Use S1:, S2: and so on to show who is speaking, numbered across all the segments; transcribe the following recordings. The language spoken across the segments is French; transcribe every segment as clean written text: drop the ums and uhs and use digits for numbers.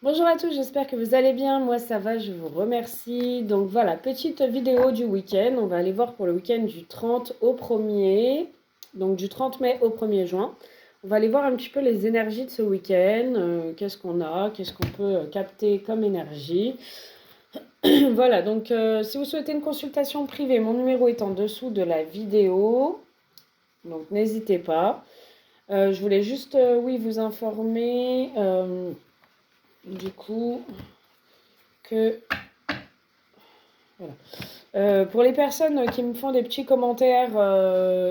S1: Bonjour à tous, j'espère que vous allez bien. Moi, ça va, je vous remercie. Donc voilà, petite vidéo du week-end. On va aller voir pour le week-end du 30 au 1er, donc du 30 mai au 1er juin. On va aller voir un petit peu les énergies de ce week-end. Qu'est-ce qu'on a, qu'est-ce qu'on peut capter comme énergie. Voilà, donc si vous souhaitez une consultation privée, mon numéro est en dessous de la vidéo. Donc n'hésitez pas. Je voulais juste, oui, vous informer, du coup, que voilà. Pour les personnes qui me font des petits commentaires,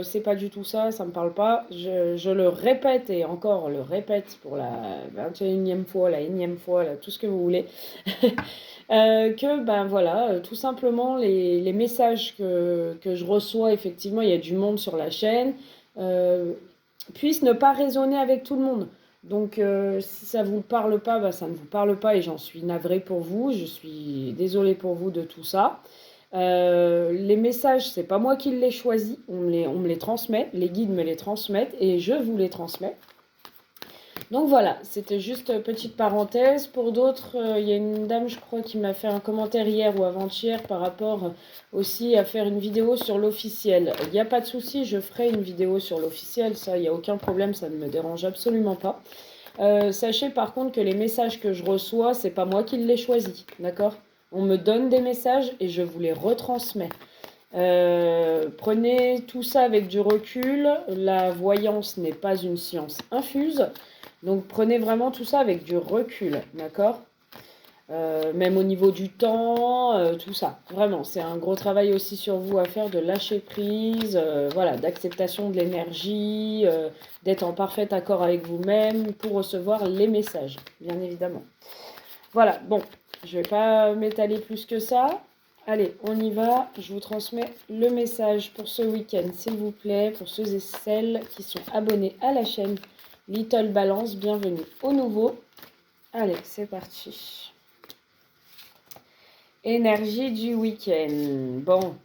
S1: c'est pas du tout ça, ça me parle pas. Je le répète et encore le répète pour la 21e fois, la énième fois, là, tout ce que vous voulez. Que ben voilà, tout simplement les messages que je reçois, effectivement, il y a du monde sur la chaîne, euh, puissent ne pas résonner avec tout le monde. Donc si ça ne vous parle pas, bah, ça ne vous parle pas et j'en suis navrée pour vous, je suis désolée pour vous de tout ça. Les messages, c'est pas moi qui les choisis, on me les transmet, les guides me les transmettent et je vous les transmets. Donc voilà, c'était juste petite parenthèse. Pour d'autres, il y a une dame, je crois, qui m'a fait un commentaire hier ou avant-hier par rapport aussi à faire une vidéo sur l'officiel. Il n'y a pas de souci, je ferai une vidéo sur l'officiel, ça, il n'y a aucun problème, ça ne me dérange absolument pas. Sachez par contre que les messages que je reçois, c'est pas moi qui les choisis, d'accord? On me donne des messages et je vous les retransmets. Prenez tout ça avec du recul. La voyance n'est pas une science infuse. Donc prenez vraiment tout ça avec du recul, d'accord? Même au niveau du temps, tout ça. Vraiment, c'est un gros travail aussi sur vous à faire de lâcher prise, voilà, d'acceptation de l'énergie, d'être en parfait accord avec vous-même pour recevoir les messages, bien évidemment. Voilà, bon, je ne vais pas m'étaler plus que ça. Allez, on y va. Je vous transmets le message pour ce week-end, s'il vous plaît, pour ceux et celles qui sont abonnés à la chaîne Little Balance. Bienvenue au nouveau. Allez, c'est parti. Énergie du week-end. Bon,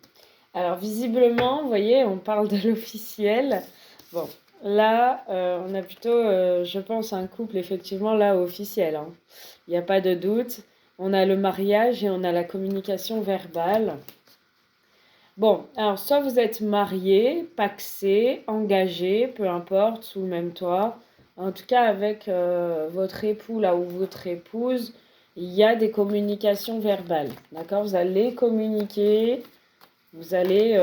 S1: alors visiblement, vous voyez, on parle de l'officiel. Bon, là, on a plutôt, je pense, un couple effectivement là officiel, hein. Il n'y a pas de doute. On a le mariage et on a la communication verbale. Bon, alors soit vous êtes marié, pacsé, engagé, peu importe, sous le même toit. En tout cas, avec votre époux là ou votre épouse, il y a des communications verbales. D'accord? Vous allez communiquer, vous allez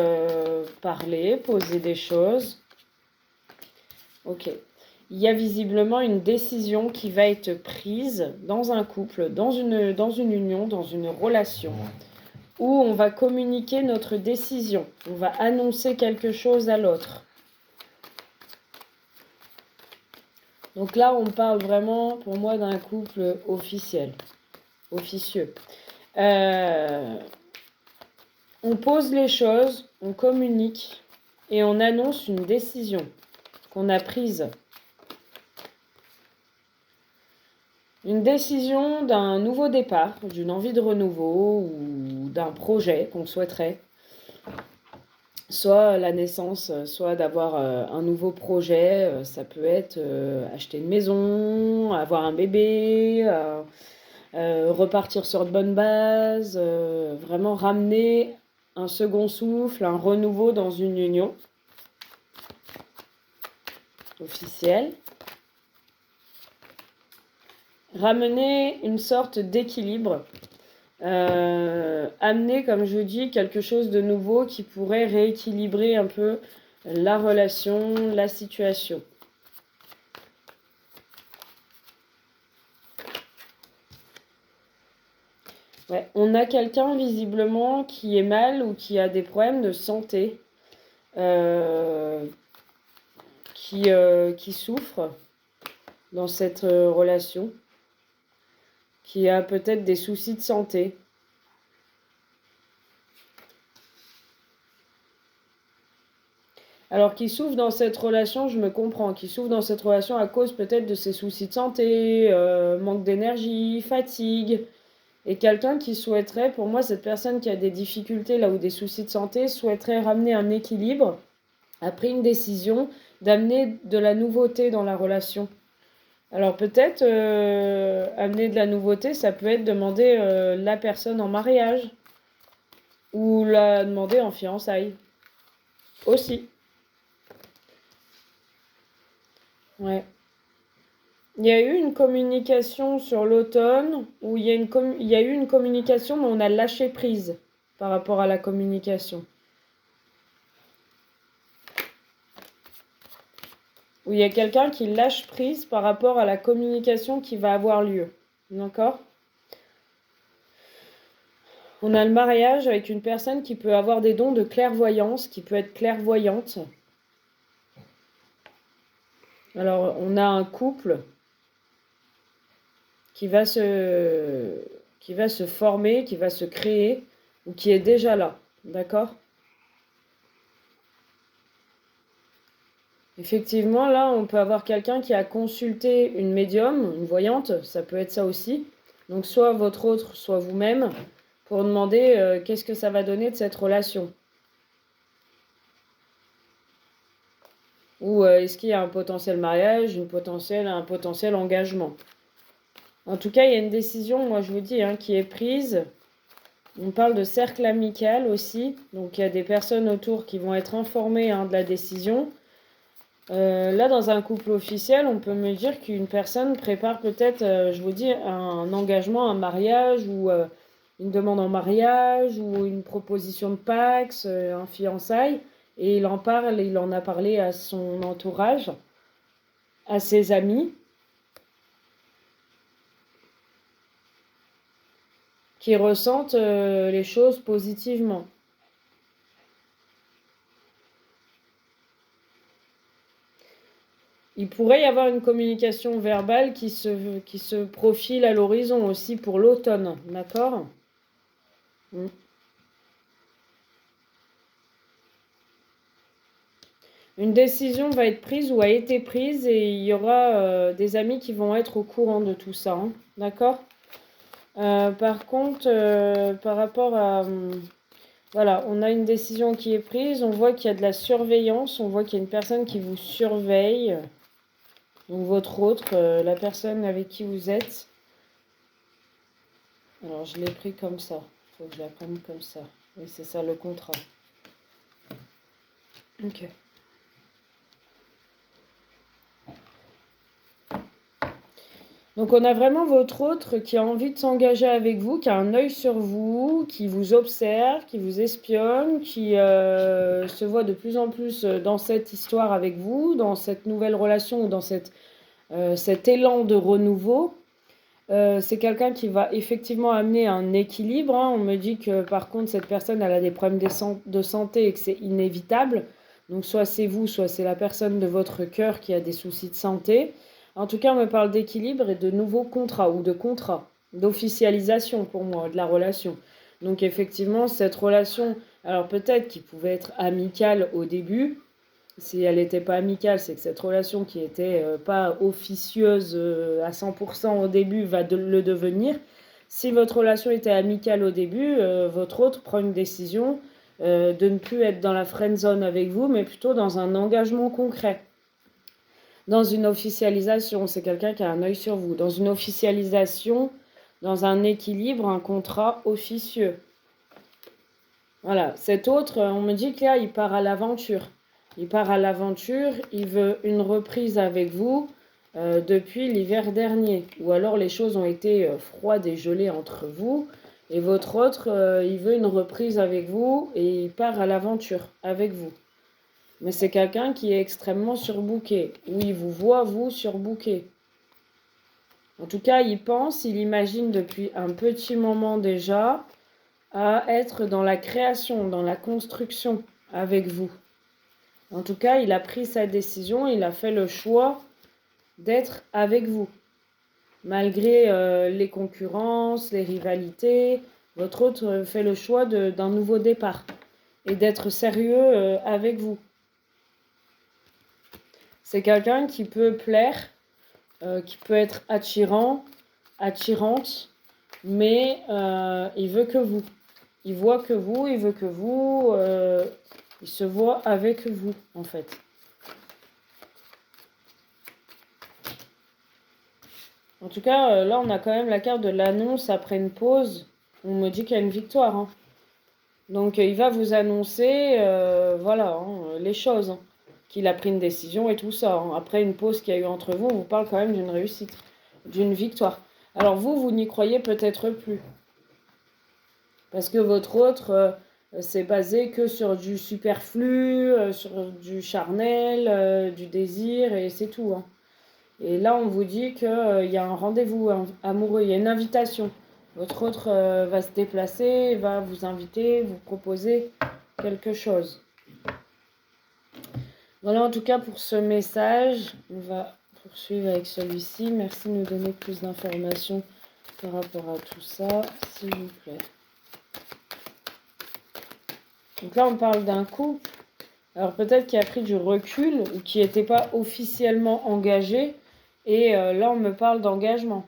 S1: parler, poser des choses. Ok. Il y a visiblement une décision qui va être prise dans un couple, dans une union, dans une relation, où on va communiquer notre décision. On va annoncer quelque chose à l'autre. Donc là, on parle vraiment, pour moi, d'un couple officiel, officieux. On pose les choses, on communique et on annonce une décision qu'on a prise. Une décision d'un nouveau départ, d'une envie de renouveau ou d'un projet qu'on souhaiterait. Soit la naissance, soit d'avoir un nouveau projet. Ça peut être acheter une maison, avoir un bébé, repartir sur de bonnes bases, vraiment ramener un second souffle, un renouveau dans une union officielle. Ramener une sorte d'équilibre. Amener, comme je dis, quelque chose de nouveau qui pourrait rééquilibrer un peu la relation, la situation. Ouais, on a quelqu'un visiblement qui est mal ou qui a des problèmes de santé, qui souffre dans cette relation, qui a peut-être des soucis de santé. Alors qui souffre dans cette relation, je me comprends, qui souffre dans cette relation à cause peut-être de ses soucis de santé, manque d'énergie, fatigue. Et quelqu'un qui souhaiterait, pour moi, cette personne qui a des difficultés là ou des soucis de santé, souhaiterait ramener un équilibre, a pris une décision d'amener de la nouveauté dans la relation. Alors peut-être amener de la nouveauté, ça peut être demander la personne en mariage ou la demander en fiançailles aussi. Ouais. Il y a eu une communication sur l'automne où il y a eu une communication, mais on a lâché prise par rapport à la communication. Où il y a quelqu'un qui lâche prise par rapport à la communication qui va avoir lieu. D'accord? On a le mariage avec une personne qui peut avoir des dons de clairvoyance, qui peut être clairvoyante. Alors, on a un couple qui va se former, qui va se créer, ou qui est déjà là. D'accord? Effectivement, là, on peut avoir quelqu'un qui a consulté une médium, une voyante, ça peut être ça aussi. Donc, soit votre autre, soit vous-même, pour demander qu'est-ce que ça va donner de cette relation. Ou est-ce qu'il y a un potentiel mariage, un potentiel engagement. En tout cas, il y a une décision, moi je vous dis, qui est prise. On parle de cercle amical aussi. Donc, il y a des personnes autour qui vont être informées de la décision. Là, dans un couple officiel, on peut me dire qu'une personne prépare peut-être, je vous dis, un engagement, un mariage ou une demande en mariage ou une proposition de Pacs, un fiançailles. Et il en parle, il en a parlé à son entourage, à ses amis, qui ressentent les choses positivement. Il pourrait y avoir une communication verbale qui se profile à l'horizon aussi pour l'automne, d'accord? Une décision va être prise ou a été prise et il y aura des amis qui vont être au courant de tout ça, d'accord? Par contre, par rapport à... voilà, on a une décision qui est prise, on voit qu'il y a de la surveillance, on voit qu'il y a une personne qui vous surveille. Donc votre autre, la personne avec qui vous êtes. Alors je l'ai pris comme ça. Il faut que je la prenne comme ça. Oui, c'est ça le contrat. Ok. Donc on a vraiment votre autre qui a envie de s'engager avec vous, qui a un œil sur vous, qui vous observe, qui vous espionne, qui se voit de plus en plus dans cette histoire avec vous, dans cette nouvelle relation ou dans cet élan de renouveau. C'est quelqu'un qui va effectivement amener un équilibre. On me dit que par contre cette personne elle a des problèmes de santé et que c'est inévitable. Donc soit c'est vous, soit c'est la personne de votre cœur qui a des soucis de santé. En tout cas, on me parle d'équilibre et de nouveaux contrats ou de contrats, d'officialisation pour moi, de la relation. Donc effectivement, cette relation, alors peut-être qu'il pouvait être amicale au début. Si elle n'était pas amicale, c'est que cette relation qui n'était pas officieuse à 100% au début va le devenir. Si votre relation était amicale au début, votre autre prend une décision de ne plus être dans la friend zone avec vous, mais plutôt dans un engagement concret. Dans une officialisation, c'est quelqu'un qui a un œil sur vous. Dans une officialisation, dans un équilibre, un contrat officieux. Voilà, cet autre, on me dit que là, il part à l'aventure. Il part à l'aventure, il veut une reprise avec vous depuis l'hiver dernier. Ou alors les choses ont été froides et gelées entre vous. Et votre autre, il veut une reprise avec vous et il part à l'aventure avec vous. Mais c'est quelqu'un qui est extrêmement surbooké. Ou il vous voit, vous, surbooké. En tout cas, il pense, il imagine depuis un petit moment déjà à être dans la création, dans la construction avec vous. En tout cas, il a pris sa décision, il a fait le choix d'être avec vous. Malgré les concurrences, les rivalités, votre autre fait le choix d'un nouveau départ et d'être sérieux avec vous. C'est quelqu'un qui peut plaire, qui peut être attirant, attirante, mais il veut que vous. Il voit que vous, il veut que vous, il se voit avec vous, en fait. En tout cas, là, on a quand même la carte de l'annonce après une pause. On me dit qu'il y a une victoire, hein. Donc, il va vous annoncer, voilà, hein, les choses, hein. Qu'il a pris une décision et tout ça, hein. Après une pause qu'il y a eu entre vous, on vous parle quand même d'une réussite, d'une victoire. Alors vous n'y croyez peut-être plus. Parce que votre autre, c'est basé que sur du superflu, sur du charnel, du désir, et c'est tout, hein. Et là, on vous dit qu'il y a un rendez-vous amoureux, il y a une invitation. Votre autre va se déplacer, va vous inviter, vous proposer quelque chose. Voilà en tout cas pour ce message. On va poursuivre avec celui-ci. Merci de nous donner plus d'informations par rapport à tout ça, s'il vous plaît. Donc là, on parle d'un couple. Alors peut-être qui a pris du recul ou qui n'était pas officiellement engagé. Et là, on me parle d'engagement.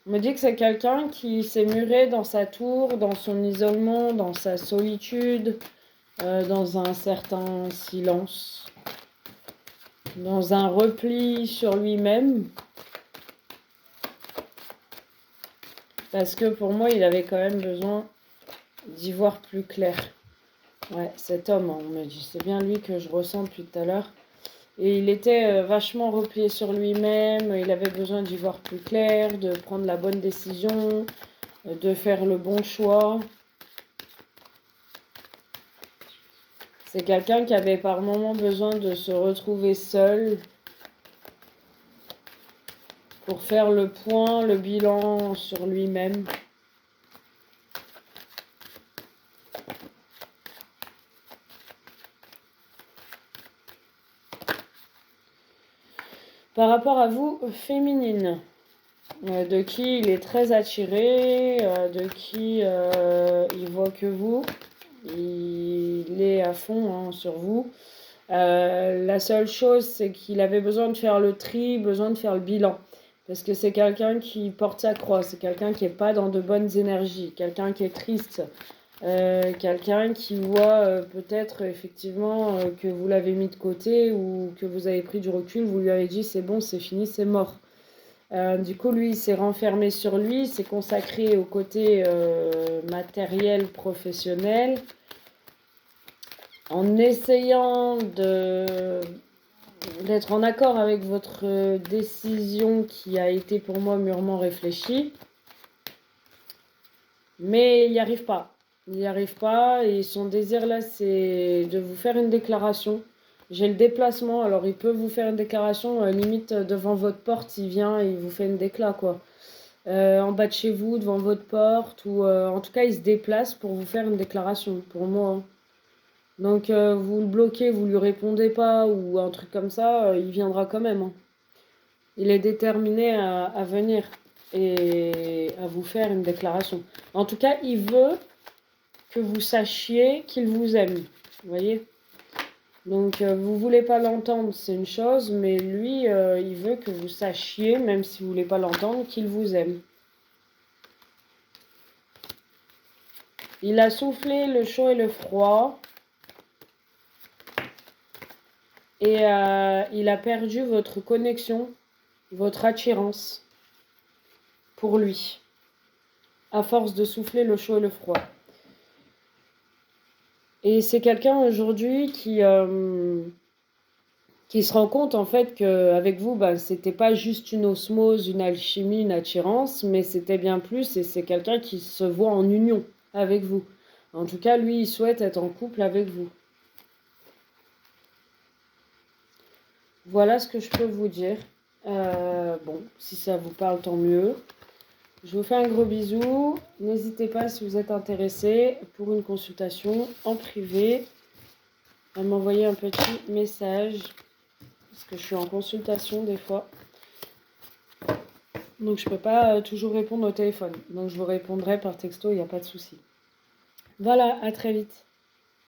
S1: On me dit que c'est quelqu'un qui s'est muré dans sa tour, dans son isolement, dans sa solitude, dans un certain silence, dans un repli sur lui-même. Parce que pour moi, il avait quand même besoin d'y voir plus clair. Ouais, cet homme, on me dit, c'est bien lui que je ressens depuis tout à l'heure. Et il était vachement replié sur lui-même, il avait besoin d'y voir plus clair, de prendre la bonne décision, de faire le bon choix. C'est quelqu'un qui avait par moments besoin de se retrouver seul pour faire le point, le bilan sur lui-même. Par rapport à vous, féminine, de qui il est très attiré, de qui il voit que vous, il est à fond, hein, sur vous. La seule chose, c'est qu'il avait besoin de faire le tri, besoin de faire le bilan. Parce que c'est quelqu'un qui porte sa croix, c'est quelqu'un qui n'est pas dans de bonnes énergies, quelqu'un qui est triste, quelqu'un qui voit peut-être effectivement que vous l'avez mis de côté ou que vous avez pris du recul, vous lui avez dit c'est bon, c'est fini, c'est mort. Du coup, lui, il s'est renfermé sur lui, s'est consacré au côté matériel, professionnel, en essayant d'être en accord avec votre décision qui a été pour moi mûrement réfléchie. Mais il n'y arrive pas. Il n'y arrive pas et son désir là, c'est de vous faire une déclaration. J'ai le déplacement, alors il peut vous faire une déclaration, limite devant votre porte, il vient et il vous fait une décla, quoi. En bas de chez vous, devant votre porte, ou en tout cas, il se déplace pour vous faire une déclaration, pour moi, hein. Donc, vous le bloquez, vous lui répondez pas, ou un truc comme ça, il viendra quand même, hein. Il est déterminé à venir et à vous faire une déclaration. En tout cas, il veut que vous sachiez qu'il vous aime. Vous voyez? Donc, vous voulez pas l'entendre, c'est une chose, mais lui, il veut que vous sachiez, même si vous voulez pas l'entendre, qu'il vous aime. Il a soufflé le chaud et le froid. Et il a perdu votre connexion, votre attirance pour lui, à force de souffler le chaud et le froid. Et c'est quelqu'un aujourd'hui qui se rend compte en fait qu'avec vous, c'était pas juste une osmose, une alchimie, une attirance, mais c'était bien plus, et c'est quelqu'un qui se voit en union avec vous. En tout cas, lui, il souhaite être en couple avec vous. Voilà ce que je peux vous dire. Bon, si ça vous parle, tant mieux. Je vous fais un gros bisou. N'hésitez pas, si vous êtes intéressé pour une consultation en privé, à m'envoyer un petit message. Parce que je suis en consultation des fois. Donc je ne peux pas toujours répondre au téléphone. Donc je vous répondrai par texto, il n'y a pas de souci. Voilà, à très vite.